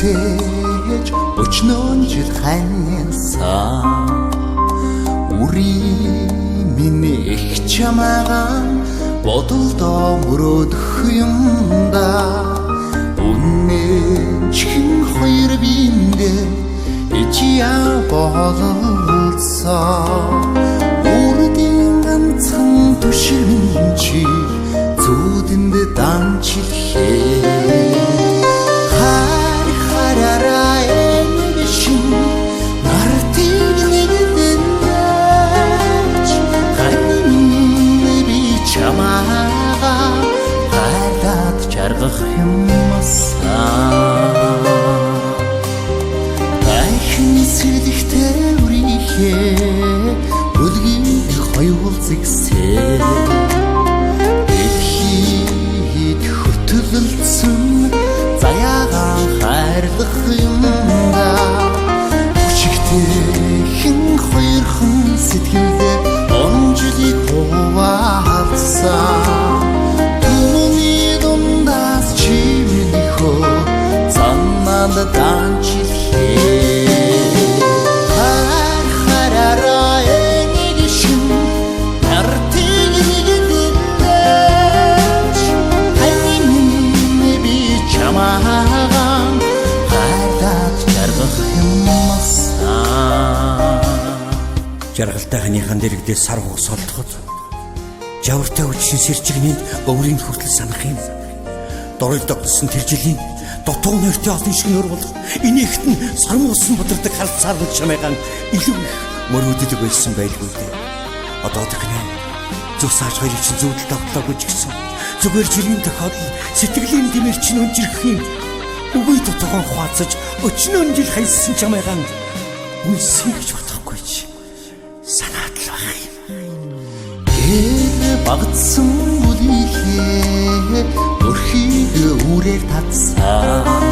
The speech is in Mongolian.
хүсэж өчнөө жил ханьсан үри миний их чамаагаа бодолдоо мөрөдөх юмда үнэн чихэн хоёр биендээ ичиа бололцоо үрдийн ганцхан түшин чи зүудэнд дамжилхээ жаргах юмсаа айхын сэрдэгтэй үрийнхээ үлгийг хоёул зэгсээ дэлхийд хөтөлөлдсөн заяагаа хайрлах юмда хүчигтэйхэн хоёрхан сэтгэлдээ онжлыг хуваалцсан данчилхээ хараараа энийг шин нартыг нэгдэж ханин би чамаагаа хайдаад жаргах юмсаа жаргалтай ханыхан дэрэгдээ сар хугас олдоход жавартай үчийн сэрчигнийд өврийн хүртэл санах юм доролдогдсон тэр жилийн дотоо нэртэй олон шигнөр болох энийхт нь сармуусан бодордог халцаар нь чамайгаан илүү их мөрөөдөг байсан байлгүй дээ. Одоо тэгнэ зүс ааж хоёрыг чинь зүудэл тогтлоогүй ч гэсэн зүгээр жирийн тохиолдол сэтгэлийн дэмэр чинь өнжирх юм. Үгүй дотоогоо хуваацаж өчнөө жил хайсан чамайгаан үнсэй гэж бодохгүй чи санаад л байх юм. Багтсан үлийнхээ өрхийг үрээр татсан